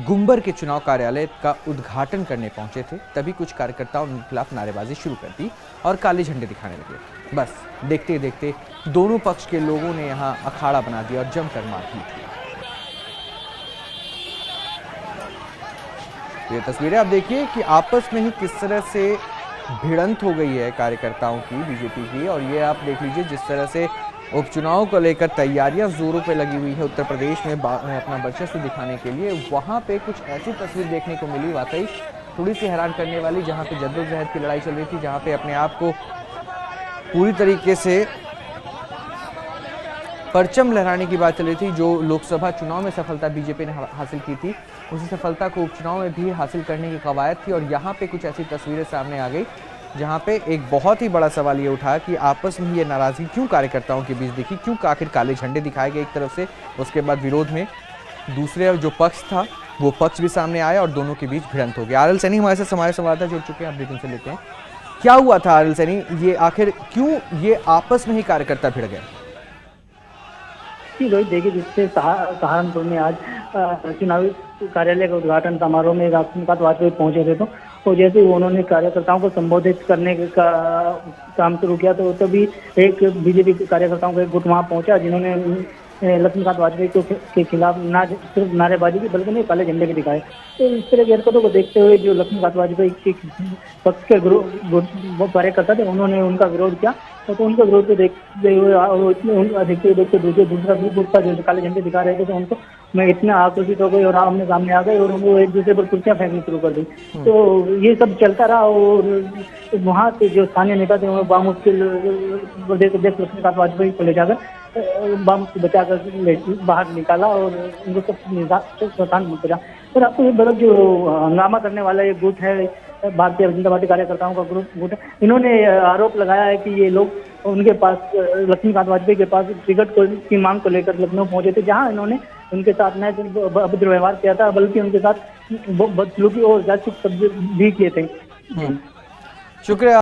गुम्बर के चुनाव कार्यालय का उद्घाटन करने पहुंचे थे, तभी कुछ कार्यकर्ताओं ने उनके खिलाफ नारेबाजी शुरू कर दी और काले झंडे दिखाने लगे। बस देखते देखते दोनों पक्ष के लोगों ने यहां अखाड़ा बना दिया और जमकर मारपीट की। ये तस्वीरें आप देखिए कि आपस में ही किस तरह से भिड़ंत हो गई है कार्यकर्ताओं की, बीजेपी की। और ये आप देख लीजिए जिस तरह से उपचुनाव को लेकर तैयारियां जोरों पे लगी हुई है उत्तर प्रदेश में अपना वर्चस्व दिखाने के लिए। वहां पे कुछ ऐसी तस्वीर देखने को मिली, वाकई थोड़ी सी हैरान करने वाली, जहां पे जद्दोजहद की लड़ाई चल रही थी, जहां पे अपने आप को पूरी तरीके से परचम लहराने की बात चल रही थी। जो लोकसभा चुनाव में सफलता बीजेपी ने हासिल की थी, उसी सफलता को उपचुनाव में भी हासिल करने की कवायद थी। और यहाँ पे कुछ ऐसी तस्वीरें सामने आ गई जहाँ पे एक बहुत ही बड़ा सवाल ये उठा कि आपस में ये नाराजगी क्यों कार्यकर्ताओं के बीच दिखी, क्यों आखिर काले झंडे दिखाए गए एक तरफ से, उसके बाद विरोध में दूसरे जो पक्ष था वो पक्ष भी सामने आया और दोनों के बीच भिड़ंत हो गया। आरएल सैनी हमारे साथ हमारे संवाददाता जुड़ चुके हैं, अपडेट उनसे लेते हैं। क्या हुआ था आरएल सैनी, ये आखिर क्यों ये आपस में ही कार्यकर्ता भिड़ गए? रोहित, देखिए जिससे सहारनपुर में आज चुनावी कार्यालय का उद्घाटन समारोह में लक्ष्मीकांत वाजपेयी पहुंचे थे, तो जैसे उन्होंने कार्यकर्ताओं को संबोधित करने का काम शुरू किया तो तभी एक बीजेपी कार्यकर्ताओं का एक गुट वहां पहुंचा, जिन्होंने लक्ष्मीकांत वाजपेयी के खिलाफ ना सिर्फ नारेबाजी की बल्कि नहीं काले झंडे भी दिखाए। तो इस तरह की हरकतों को देखते हुए जो लक्ष्मीकांत वाजपेयी के पक्ष के कार्यकर्ता थे, उन्होंने उनका विरोध किया। तो उनका विरोध को देखते हुए देखते दूसरा ग्रुप का जो काले झंडे दिखा रहे थे, तो उनको मैं इतना आक्रोशित हो गई और आमने सामने आ गए और उनको एक दूसरे पर कुर्सियां फेंकनी शुरू कर दी। तो ये सब चलता रहा और वहाँ के जो स्थानीय नेता थे उन्होंने बामुश्किल प्रदेश अध्यक्ष लक्ष्मीकांत वाजपेयी को ले जाकर बम बचाकर बाहर निकाला और उनको सब स्थान पहुंचा। पर आपको ये बड़ा जो हंगामा करने वाला ये गुट है, भारतीय जनता पार्टी कार्यकर्ताओं का गुट है, इन्होंने आरोप लगाया है कि ये लोग उनके पास लक्ष्मीकांत वाजपेयी के पास टिकट की मांग को लेकर लखनऊ पहुंचे थे, जहां इन्होंने उनके साथ न सिर्फ अभद्र व्यवहार किया था बल्कि उनके साथ बदसलूकी और जासूसी शब्द भी किए थे। शुक्रिया।